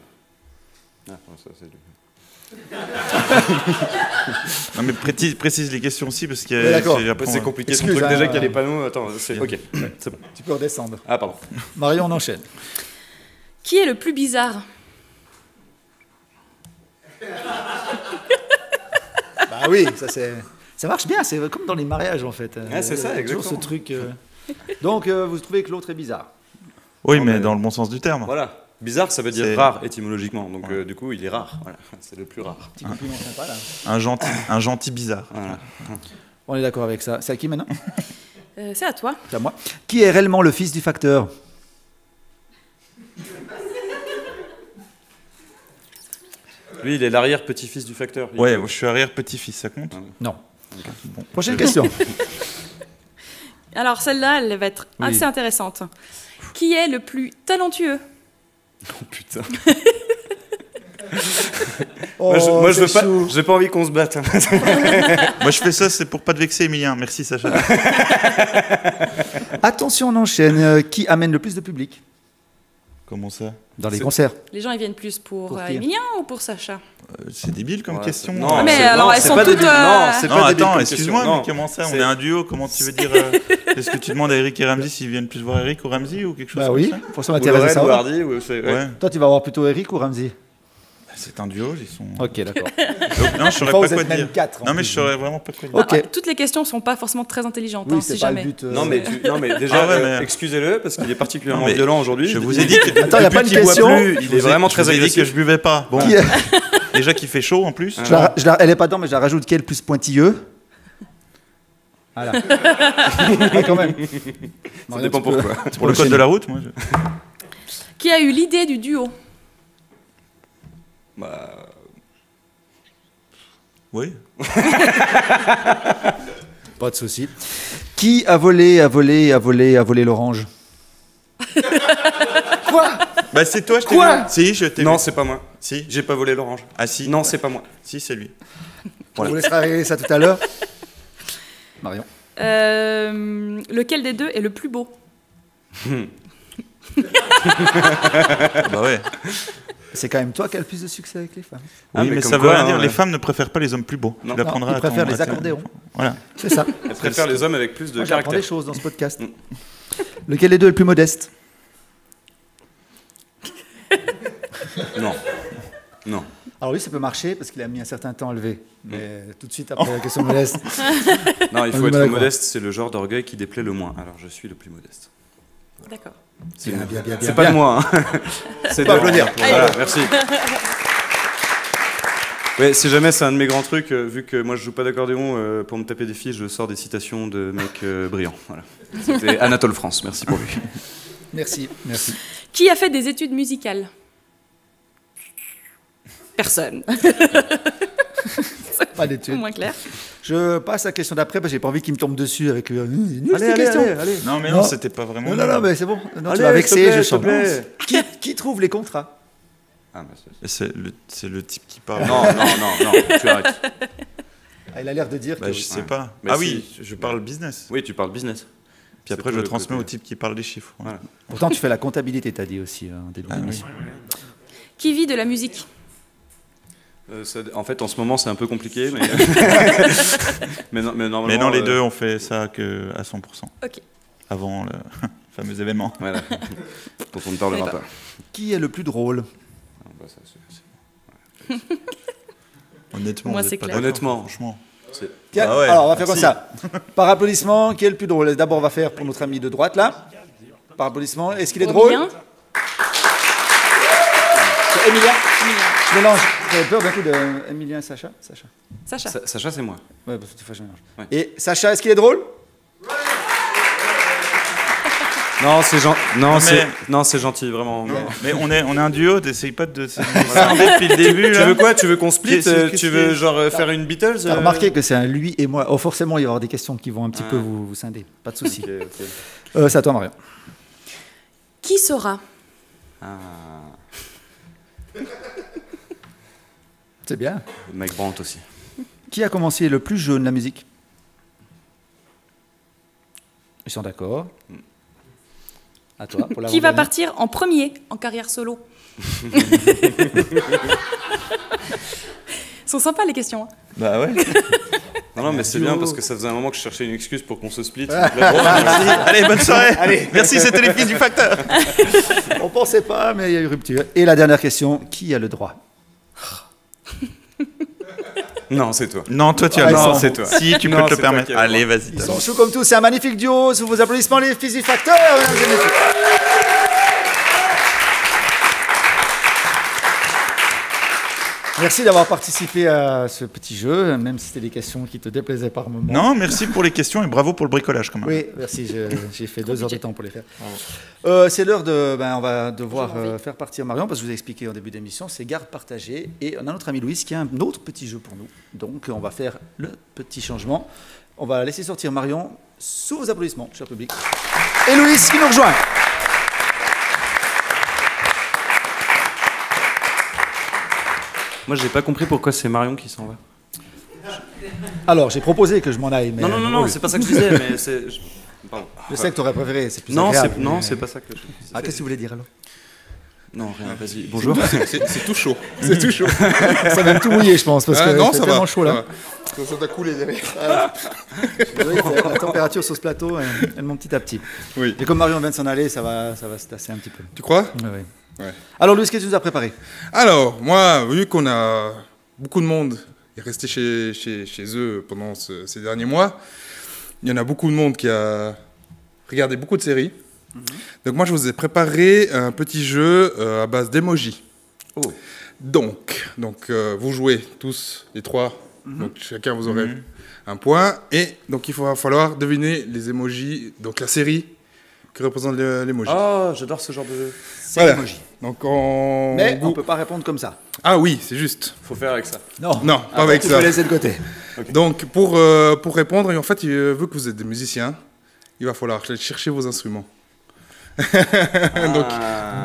S6: Ah, ouais, ça, c'est...
S5: Non, mais précise les questions aussi parce que
S1: Ouais, d'accord.
S6: Après, c'est compliqué. Son
S1: Excuse,
S6: truc,
S1: hein.
S6: déjà qu'il y a les panneaux. Attends, c'est ok. C'est bon.
S1: Tu peux redescendre.
S6: Ah, pardon.
S1: Marion, on enchaîne.
S3: Qui est le plus bizarre?
S1: Bah oui, ça marche bien. C'est comme dans les mariages en fait.
S6: Ouais, c'est ça,
S1: Il y a toujours
S6: exactement.
S1: ce truc. Donc, vous trouvez que l'autre est bizarre?
S5: Oui,
S6: Non,
S5: mais
S6: mais-
S5: dans le bon sens du terme.
S6: Voilà. Bizarre, ça veut dire
S5: C'est-
S6: rare étymologiquement. Donc du coup, il est rare. Voilà. C'est le plus rare.
S1: Petit compliment sympa, là.
S5: Un gentil bizarre.
S6: Voilà.
S1: On est d'accord avec ça. C'est à qui maintenant?
S3: C'est à toi.
S1: C'est à moi. Qui est réellement le fils du facteur?
S6: Lui, il est l'arrière-petit-fils du facteur.
S5: Ouais, je suis arrière-petit-fils, ça compte?
S1: Non. Prochaine question.
S3: Alors celle-là, elle va être
S1: Oui.
S3: assez intéressante. Qui est le plus talentueux?
S6: Oh putain.
S1: Oh,
S6: moi, je veux
S1: c'est
S6: pas.
S1: chou.
S6: J'ai pas envie qu'on se batte.
S5: Moi, je fais ça, c'est pour pas te vexer, Emilien. Merci, Sacha.
S1: Attention, on enchaîne. Qui amène le plus de public
S5: Comment ça?
S1: dans les
S6: C'est-
S1: concerts?
S3: Les gens, ils viennent plus pour
S1: Pour qui?
S3: Emilien ou pour Sacha?
S5: C'est débile comme
S6: Ouais,
S5: question.
S6: c'est- non,
S3: Mais
S6: c'est-
S3: alors,
S6: non,
S3: elles
S6: c'est
S3: sont
S6: pas
S3: toutes,
S6: débile. Non, c'est
S5: Non,
S6: pas débile
S5: attends,
S6: comme
S5: excuse-moi,
S6: question.
S5: mais comment ça? On
S6: c'est-
S5: est un duo, comment tu veux dire est-ce que tu demandes à Eric et Ramsey s'ils viennent plus voir Eric ou Ramsey ou quelque chose
S1: Bah
S5: comme
S1: oui,
S5: ça?
S1: pour ça
S6: Ou
S1: m'intéresser
S6: Lorraine
S1: ça.
S6: ou Hardy, ou c'est- ouais.
S5: Ouais,
S1: Toi, tu vas voir plutôt Eric ou Ramsey?
S5: c'est un duo, ils sont.
S1: Ok, d'accord.
S5: Donc, non, je saurais
S1: Enfin,
S5: pas
S1: vous
S5: quoi
S1: êtes même
S5: dire.
S1: 4.
S5: Non, mais je saurais vraiment pas quoi dire.
S1: Ok.
S3: Ah, toutes les questions sont pas forcément très intelligentes,
S1: Oui,
S3: hein,
S1: c'est
S3: si
S1: pas
S3: jamais.
S1: le but.
S6: Non, mais déjà,
S5: Ah ouais, mais-
S6: excusez-le parce qu'il est particulièrement
S5: Non, mais
S6: violent aujourd'hui.
S5: Je vous ai dit que
S1: Attends, y a
S5: depuis
S1: pas de
S5: qu'il boit
S1: question.
S5: plus,
S6: Il est vraiment très
S5: Je vous ai dit
S6: agressif.
S5: que je buvais pas. Bon,
S1: Qui-
S5: déjà qu'il fait chaud en plus.
S1: Elle est pas dedans, mais je la rajoute. Qui est le plus pointilleux? Voilà. Ouais, quand même.
S6: Ça dépend pourquoi.
S5: Pour le code de la route, moi.
S3: Qui a eu l'idée du duo?
S6: Bah,
S5: Oui.
S1: Pas de souci. Qui a volé l'orange?
S5: Bah, c'est toi, je t'ai
S1: Quoi
S5: vu. Si, je t'ai vu.
S6: non, c'est pas moi.
S5: Si.
S6: J'ai pas volé l'orange.
S5: Ah, si.
S6: Non, c'est pas moi.
S5: Si, c'est lui.
S1: On vous laissera régler ça tout à l'heure. Marion.
S3: Lequel des deux est le plus beau?
S5: Bah ouais.
S1: C'est quand même toi qui as le plus de succès avec les femmes.
S6: Ah,
S5: Oui, mais
S6: comme
S5: ça veut
S6: quoi,
S5: rien dire.
S6: hein,
S5: Les femmes ne préfèrent pas les hommes plus beaux.
S6: Non.
S5: Tu l'apprendras
S1: Non, ils
S5: à ton-
S1: préfèrent les
S5: à ton-
S1: accordéons.
S5: Voilà.
S1: C'est ça.
S6: Elle préfère les hommes avec plus de
S1: Moi, j'apprends des
S6: caractère.
S1: choses dans ce podcast. Lequel des deux est le plus modeste?
S6: Non. Non.
S1: Alors lui, ça peut marcher parce qu'il a mis un certain temps à lever. Mais tout de suite après la question modeste.
S6: Non, il
S1: On
S6: faut
S1: est mal à
S6: être
S1: croire.
S6: modeste, c'est le genre d'orgueil qui déplaît le moins. Alors je suis le plus modeste.
S3: D'accord.
S6: C'est
S1: Bien, bien, bien,
S6: c'est
S1: bien,
S6: pas
S1: bien.
S6: de moi. Hein. C'est de
S1: applaudir.
S6: Voilà, merci. Ouais, si jamais c'est un de mes grands trucs, vu que moi je joue pas d'accordéon, pour me taper des filles, je sors des citations de mecs brillants. Voilà. C'était Anatole France, merci pour lui.
S1: Merci, merci.
S3: Qui a fait des études musicales? Personne.
S1: Pas
S3: Au
S1: d'études.
S3: moins clair.
S1: Je passe à la question d'après parce que j'ai pas envie qu'il me tombe dessus avec le. Nul,
S6: Allez,
S1: cette
S6: allez,
S1: question.
S6: allez, allez.
S5: Non, mais
S1: Non.
S5: non, c'était pas vraiment.
S1: Non, non, non, mais c'est bon. Non, tu
S6: Allez,
S1: vas
S6: s'il te
S1: vexer,
S6: plaît,
S1: je
S6: s'il te
S1: sens.
S6: plaît.
S1: Qui trouve les contrats?
S6: Ah, bah,
S5: C'est le type qui parle.
S6: non, tu arrêtes.
S1: Ah, il a l'air de dire
S5: Bah,
S1: que.
S5: je sais pas.
S6: Mais
S5: Ah
S6: si.
S5: oui, je parle business.
S6: Oui, tu parles business.
S5: Puis après,
S6: C'est
S5: je
S6: tout le
S5: transmets
S6: côté.
S5: au type qui parle des chiffres.
S6: Voilà.
S1: Pourtant, tu fais la comptabilité, t'as dit aussi. En début
S5: Ah oui.
S1: d'émission.
S3: Qui vit de la musique?
S6: En fait, en ce moment, c'est un peu compliqué, mais, mais, non, mais normalement.
S5: Mais non, les deux, on fait ça que à 100%.
S3: Ok.
S5: Avant le fameux événement.
S6: Voilà. Dont on ne parlera
S3: D'accord.
S6: pas.
S1: Qui est le plus drôle?
S6: Ah, bah, ça, c'est-
S5: Honnêtement,
S3: Moi,
S5: vous
S3: c'est
S5: êtes pas
S3: clair.
S5: d'accord,
S6: Honnêtement.
S5: franchement.
S6: c'est-
S1: Tiens,
S5: Ah ouais,
S1: alors on va faire comme
S5: merci.
S1: ça. Par applaudissement, qui est le plus drôle? D'abord, on va faire pour notre ami de droite là. Par applaudissement. Est-ce qu'il est drôle?
S3: Emilien?
S1: C'est Emilien. Je mélange. J'avais peur d'un coup de Emilien et Sacha. Sacha.
S3: Sacha.
S6: Sacha, c'est moi.
S1: Ouais, parce que des fois, je mélange.
S6: Ouais.
S1: Et Sacha, est-ce qu'il est drôle?
S6: Non, c'est
S5: Non, mais-
S6: c'est gentil, vraiment.
S5: Non, mais on est un duo, t'essayes pas de se scinder depuis le début.
S6: Tu
S5: là.
S6: veux quoi? Tu veux qu'on split?
S5: Qu'est-ce
S6: Tu
S5: que
S6: veux
S5: c'est
S6: genre faire une Beatles?
S1: T'as remarqué que c'est un lui et moi. Oh, forcément, il va y avoir des questions qui vont un petit peu vous scinder. Pas de souci.
S6: Ok, ok.
S1: C'est à toi, Marion.
S3: Qui saura?
S6: Ah,
S1: C'est bien.
S6: Mike Brandt aussi.
S1: Qui a commencé le plus jeune la musique? Ils sont d'accord. À toi. Pour
S3: Qui va
S1: l'avant-dernière.
S3: partir en premier en carrière solo? Sont sympas les questions. Hein.
S5: Bah ouais.
S6: Non, mais c'est
S1: duo.
S6: bien parce que ça faisait un moment que je cherchais une excuse pour qu'on se split.
S5: Merci. Allez, bonne soirée. Merci, c'était les fils du facteur.
S1: On pensait pas, mais il y a eu rupture. Et la dernière question, qui a le droit?
S6: Non, c'est toi.
S5: Non, toi, tu as
S1: Ah,
S5: le
S1: ils
S5: droit.
S1: sont-
S6: c'est toi.
S5: Si, tu peux
S6: Non,
S5: te le
S6: c'est toi
S5: permettre.
S6: qui as le
S5: Allez, vas-y.
S1: Ils sont chauds comme tous, c'est un magnifique duo. Sous vos applaudissements, les Fizzy Facteurs, mesdames et messieurs. Merci d'avoir participé à ce petit jeu, même si c'était des questions qui te déplaisaient par moment.
S5: Non, merci pour les questions et bravo pour le bricolage quand même.
S1: Oui, merci, j'ai fait 2 heures de temps pour les faire. C'est l'heure de... on va devoir faire partir Marion, parce que je vous ai expliqué en début d'émission, c'est garde partagée. Et on a notre ami Louis qui a un autre petit jeu pour nous. Donc on va faire le petit changement. On va laisser sortir Marion sous vos applaudissements, cher public. Et Louis qui nous rejoint.
S6: Moi, j'ai pas compris pourquoi c'est Marion qui s'en va.
S1: Alors, j'ai proposé que je m'en aille, mais...
S6: Non, c'est pas ça que je disais, mais c'est... Pardon.
S1: Je sais que tu aurais préféré, c'est plus
S6: Non,
S1: agréable,
S6: non,
S1: mais-
S6: c'est pas ça que je disais.
S1: Ah, qu'est-ce que tu voulais dire alors?
S6: Non, rien, vas-y. Bonjour.
S2: C'est tout chaud. C'est tout chaud.
S1: Ça va tout mouiller, je pense, parce que
S2: non,
S1: c'est
S2: ça
S1: tellement
S2: va.
S1: chaud là.
S2: Ça t'a coulé derrière.
S1: Oui, la température sur ce plateau, elle monte petit à petit.
S2: Oui.
S1: Et comme Marion vient de s'en aller, ça va se tasser un petit peu.
S2: Tu crois?
S1: Ouais, ouais.
S2: Ouais.
S1: Alors, Louis, qu'est-ce que tu nous as préparé?
S2: Alors, moi, vu qu'on a beaucoup de monde est resté chez eux pendant ces derniers mois, il y en a beaucoup de monde qui a regardé beaucoup de séries. Donc moi, je vous ai préparé un petit jeu à base d'emojis.
S1: Oh.
S2: Donc vous jouez tous les trois. Donc chacun vous aurez un point. Et donc il va falloir deviner les emojis, donc la série que représente l'emoji.
S6: Oh, j'adore ce genre de jeu.
S1: C'est
S2: Voilà.
S1: l'emoji.
S2: Donc
S1: Mais on ne peut pas répondre comme ça.
S2: Ah oui, c'est juste.
S6: Faut faire avec ça.
S1: Non,
S2: Non, pas avec
S1: tu
S2: ça.
S1: peux laisser de côté.
S2: Donc pour répondre, et en fait, vu que vous êtes des musiciens, il va falloir aller chercher vos instruments.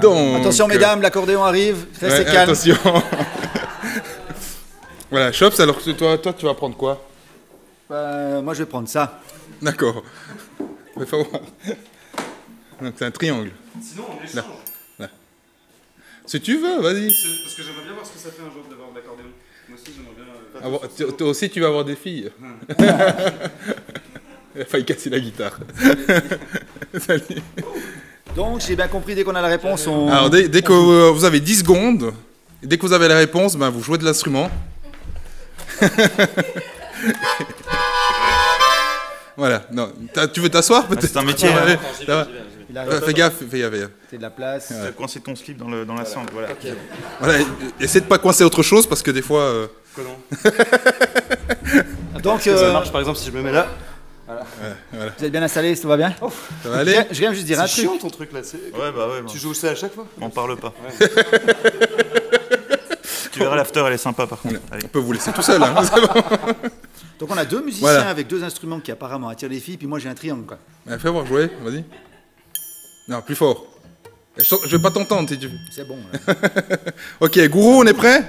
S2: donc,
S1: Attention, mesdames, l'accordéon arrive. Restez
S2: ouais,
S1: calme.
S2: attention. Voilà, Chops, alors toi, tu vas prendre quoi?
S1: Moi, je vais prendre ça.
S2: D'accord. Il faut voir. Donc c'est un triangle.
S6: Sinon, on échange.
S2: Là. Si tu veux, vas-y.
S6: Parce que j'aimerais bien voir ce que ça fait un jour d'avoir de l'accordéon. Moi aussi, j'aimerais bien.
S2: Toi aussi, tu vas avoir des filles. Il a failli casser la guitare. Salut.
S1: Donc, j'ai bien compris, dès qu'on a la réponse, on...
S2: Alors, dès que vous avez 10 secondes, et dès que vous avez la réponse, vous jouez de l'instrument. Voilà. Non, tu veux t'asseoir peut-être?
S5: C'est un métier.
S2: Ça va aller.
S1: Il
S2: Ça va.
S1: arrive.
S2: Fais gaffe.
S1: C'est de la place.
S5: Tu as coincé ton slip dans la sangle, voilà.
S2: Voilà, essaie de pas coincer autre chose parce que des fois.
S1: Donc,
S6: Ça marche, par exemple, si je me mets là.
S1: vous êtes bien installés, tout va bien?
S2: Ça va aller.
S1: Je viens juste dire un
S6: C'est
S1: truc.
S6: chiant ton truc là.
S5: Ouais, bah ouais.
S6: Tu joues ça à chaque fois?
S5: On parle pas. Tu verras, l'after, elle est sympa par contre. Allez.
S2: On peut vous laisser tout seul. Hein. C'est bon.
S1: Donc, on a deux musiciens
S2: Voilà.
S1: avec deux instruments qui apparemment attirent les filles, puis moi j'ai un triangle, quoi.
S2: Fais voir jouer, vas-y. Non, plus fort. Je vais pas t'entendre si tu veux.
S1: C'est bon. Là.
S2: Ok, Gourou, on est prêt?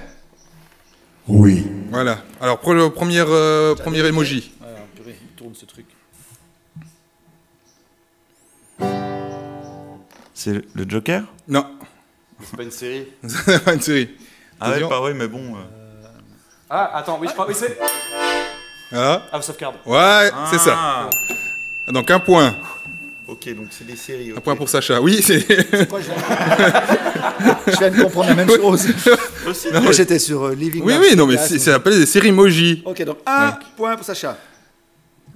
S7: Oui.
S2: Voilà. Alors, premier emoji.
S1: Alors, purée, il tourne ce truc.
S5: C'est le Joker?
S2: Non,
S6: C'est pas une série.
S2: c'est pas une série.
S5: Ah ouais,
S2: Attention.
S5: pas vrai, mais bon.
S6: Ah, attends, oui, je crois. Oui, c'est.
S2: Voilà.
S6: House of Cards.
S2: Ouais, c'est ça.
S5: Ah.
S2: Donc, un point.
S5: Ok, donc c'est des séries.
S2: Un
S5: ok.
S2: point pour Sacha. Oui, c'est.
S1: Quoi, je viens de comprendre la même chose.
S5: Aussi,
S1: Moi j'étais sur Living
S2: Oui,
S1: Lab,
S2: oui, non, mais
S1: podcast,
S2: c'est appelé des séries emoji.
S1: Ok, donc un point pour Sacha.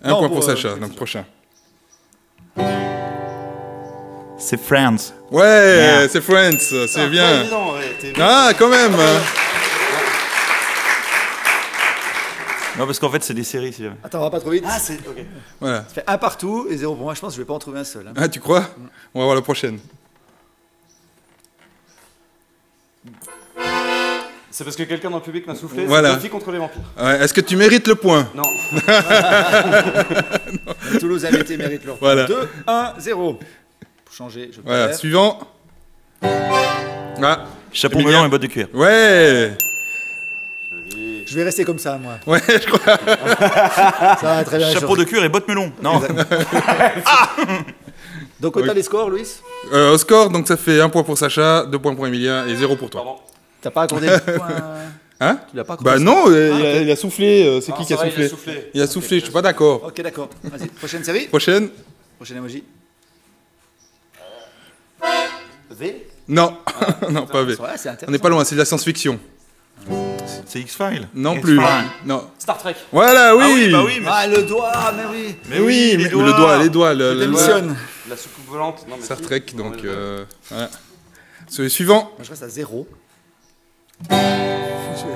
S2: Un
S1: Non,
S2: point
S1: pour,
S2: pour Sacha,
S1: pour-
S2: donc prochain.
S5: C'est Friends.
S2: Ouais, c'est Friends, c'est bien.
S6: Évident, ouais, t'es-
S2: Ah, quand même.
S5: Non, parce qu'en fait, c'est des séries, si jamais.
S1: Attends, on va pas trop vite.
S6: Ah, c'est. Ok.
S2: Voilà.
S1: Ça fait un partout et zéro pour moi. Je pense que je vais pas en trouver un seul. Hein.
S2: Ah, tu crois? On va voir la prochaine.
S6: C'est parce que quelqu'un dans le public m'a soufflé.
S2: Voilà.
S6: C'est Buffy contre les vampires.
S2: Ouais, est-ce que tu mérites le point?
S6: Non.
S1: Toulouse a été mérite leur
S2: Voilà.
S1: 2, 1, 0. Pour changer, je
S2: Voilà,
S1: perds.
S2: suivant. Ah,
S5: Chapeau
S2: Emilien.
S5: melon et bottes de cuir.
S2: ouais.
S1: Je vais rester comme ça, moi.
S2: Ouais, je crois.
S1: Ça va très bien.
S5: Chapeau de cuir et bottes melon. Non.
S1: Donc, au
S2: Oui.
S1: total les scores, Louis?
S2: Au score, donc ça fait 1 point pour Sacha, 2 points pour Emilien et 0 pour toi.
S6: Pardon.
S1: T'as pas accordé le point.
S2: Hein?
S1: Tu l'as pas accordé?
S2: Bah non, il a soufflé. C'est qui qui a
S6: ça va,
S2: soufflé?
S6: il a soufflé.
S2: Il a soufflé, je suis pas d'accord.
S1: Ok, d'accord. Vas-y, prochaine série.
S2: Prochaine?
S1: Prochaine emoji.
S6: V.
S2: Non, non, pas V.
S1: Ouais, c'est
S2: On
S1: intéressant.
S2: n'est pas loin, c'est de la science-fiction.
S5: C'est X-Files.
S2: Non
S5: X-Files.
S2: plus. Non.
S4: Star Trek.
S2: Voilà, oui.
S5: Ah oui, bah oui, mais...
S1: Ah, le doigt, mais oui.
S5: Mais oui,
S2: mais les doigts, le
S1: Démissionne.
S6: La soucoupe volante. Non, mais
S2: Star
S6: si.
S2: Trek,
S6: Non,
S2: donc
S6: mais
S2: voilà. Sur le suivant.
S1: Moi, je reste à 0.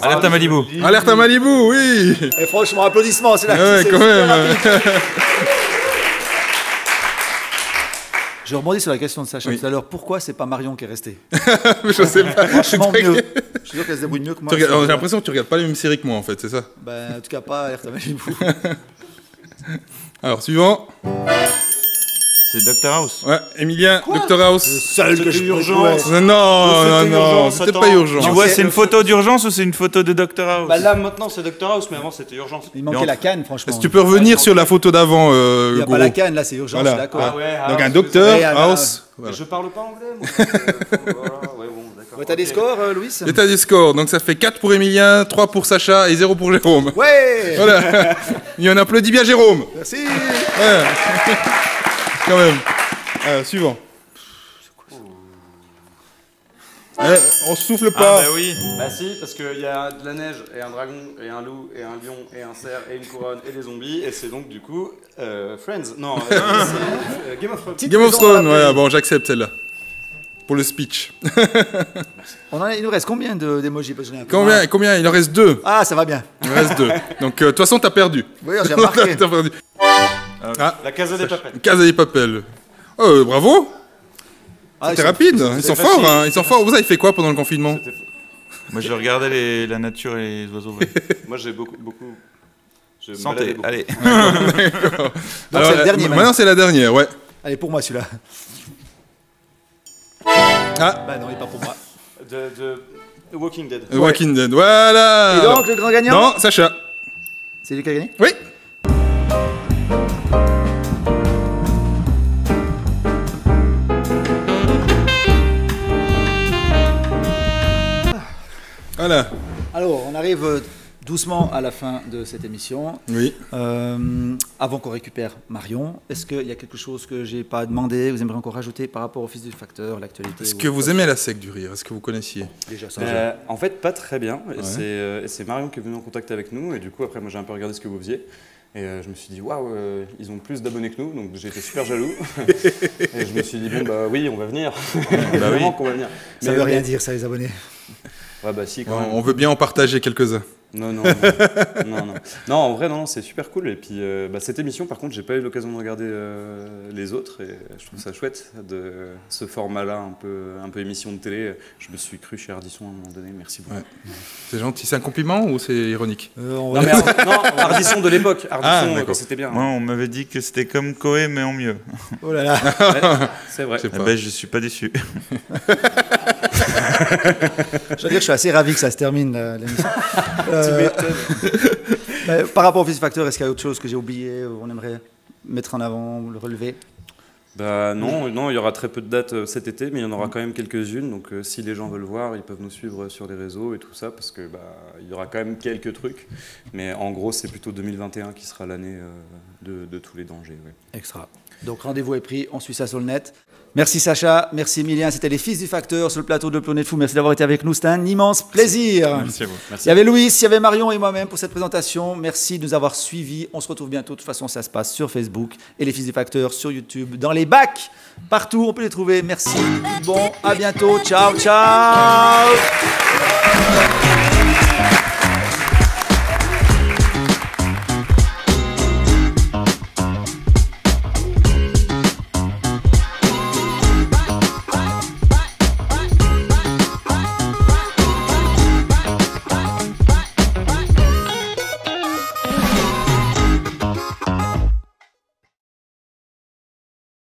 S5: Alerte à Malibu.
S2: Alerte à Malibu, oui.
S1: Et franchement, applaudissements, c'est là.
S2: Ouais,
S1: c'est
S2: quand
S1: super
S2: même.
S1: rapide. Je rebondis sur la question de Sacha
S2: Oui.
S1: tout à l'heure. Pourquoi c'est pas Marion qui est restée?
S2: Mais je sais pas.
S1: Franchement mieux. Je suis sûr qu'elle se débrouille mieux que moi.
S2: J'ai l'impression que tu regardes pas les mêmes séries que moi, en fait, c'est ça.
S1: Ben, en tout cas, pas Alerte à Malibu.
S2: Alors, suivant.
S5: C'est Dr House.
S2: Ouais, Emilien, Dr House.
S1: Seul que je
S6: urgence.
S2: Non, non, non,
S6: urgence,
S2: c'était
S6: attends.
S2: pas urgent.
S5: Tu vois, c'est une photo d'urgence ou c'est une photo de Dr House?
S6: Bah là maintenant c'est Dr House, mais avant c'était urgence.
S1: Il manquait la canne, franchement.
S2: Est-ce que tu peux revenir sur la photo d'avant,
S1: Il n'y a
S2: Goro?
S1: pas la canne, là, c'est urgent,
S2: Voilà.
S1: je suis d'accord.
S2: Donc un Dr
S1: Ouais,
S2: House.
S6: Mais
S2: Voilà.
S6: je parle pas anglais moi. Ouais, bon, d'accord.
S1: Ouais, t'as des scores, Louis?
S2: L'état des scores, donc ça fait 4 pour Emilien, 3 pour Sacha et 0 pour Jérôme.
S1: Ouais.
S2: Voilà. Il y en applaudit bien Jérôme.
S1: Merci.
S2: Ouais. Quand même. Suivant. On souffle pas.
S5: Ah bah oui.
S6: Bah si, parce qu'il y a de la neige et un dragon et un loup et un lion et un cerf et une couronne et des zombies et c'est donc du coup Friends. Non, c'est Game of Thrones.
S2: Game of Thrones, ouais, bon, j'accepte celle-là. Pour le speech.
S1: Il nous reste combien d'émojis? Parce que j'en ai un peu moins.
S2: Combien Il en reste 2.
S1: Ah, ça va bien.
S2: Il en reste 2. Donc, de toute façon, t'as perdu.
S1: Oui, j'ai remarqué.
S2: T'as perdu. Ah,
S6: La Casa des Papel.
S2: Casa des Papel. Oh, bravo.
S1: Ah,
S2: C'était rapide. Ils sont forts, hein. Ils sont forts. Vous avez fait quoi pendant le confinement?
S5: Moi, je regardais la nature et les oiseaux. Ouais.
S6: Moi j'ai beaucoup. Je me
S5: Santé,
S6: baladais beaucoup.
S5: allez.
S1: Donc, c'est le dernier,
S2: maintenant, c'est la dernière, ouais.
S1: Allez, pour moi, celui-là.
S2: Ah,
S1: Bah non, il est pas pour moi.
S6: The Walking Dead.
S2: The Walking Dead. Voilà.
S1: Et donc, le grand gagnant?
S2: Non, Sacha.
S1: C'est lui qui a gagné?
S2: Oui. Voilà.
S1: Alors, on arrive doucement à la fin de cette émission.
S2: Oui.
S1: Avant qu'on récupère Marion, est-ce qu'il y a quelque chose que j'ai pas demandé, vous aimeriez encore rajouter par rapport au fils du facteur, l'actualité?
S2: Est-ce que vous aimez la sec du rire? Est-ce que vous connaissiez?
S1: Déjà ça?
S6: En fait, pas très bien. Et
S2: Ouais.
S6: c'est Marion qui est venue en contact avec nous. Et du coup, après, moi, j'ai un peu regardé ce que vous faisiez. Et je me suis dit, waouh, ils ont plus d'abonnés que nous. Donc, j'ai été super jaloux. Et je me suis dit, bon, bah oui, on va venir. Évidemment qu'on va venir.
S1: Ça veut rien dire, ça, les abonnés.
S6: Ouais, bah si, quand même.
S2: On veut bien en partager quelques-uns.
S6: Non, en vrai, non, c'est super cool. Et puis, cette émission, par contre, j'ai pas eu l'occasion de regarder les autres. Et je trouve ça chouette de ce format-là, un peu émission de télé. Je me suis cru chez Ardisson à un moment donné. Merci beaucoup.
S2: Ouais. C'est gentil. C'est un compliment ou c'est ironique?
S6: Non, mais Ardisson de l'époque. Ardisson,
S2: d'accord.
S6: c'était bien.
S5: Moi, on m'avait dit que c'était comme Koé, mais en mieux.
S1: Oh là là.
S6: Ouais, c'est vrai.
S2: Je sais
S5: Eh
S2: pas.
S5: ben, je suis pas déçu.
S1: Je veux dire, je suis assez ravi que ça se termine, l'émission. Par rapport au Fils Factor, est-ce qu'il y a autre chose que j'ai oublié, ou on aimerait mettre en avant, ou le relever?
S6: Bah non, il y aura très peu de dates cet été, mais il y en aura quand même quelques-unes. Donc si les gens veulent voir, ils peuvent nous suivre sur les réseaux et tout ça, parce que il y aura quand même quelques trucs. Mais en gros, c'est plutôt 2021 qui sera l'année de tous les dangers. Ouais.
S1: Extra. Donc rendez-vous est pris, on suit ça sur le net. Merci Sacha, merci Emilien, c'était les Fils du Facteur sur le plateau de Planète Fou. Merci d'avoir été avec nous, c'était un immense plaisir.
S5: Merci à vous.
S1: Il y avait Louis, il y avait Marion et moi-même pour cette présentation. Merci de nous avoir suivis. On se retrouve bientôt. De toute façon, ça se passe sur Facebook et les Fils du Facteur sur YouTube, dans les bacs, partout, on peut les trouver. Merci. Bon, à bientôt. Ciao, ciao.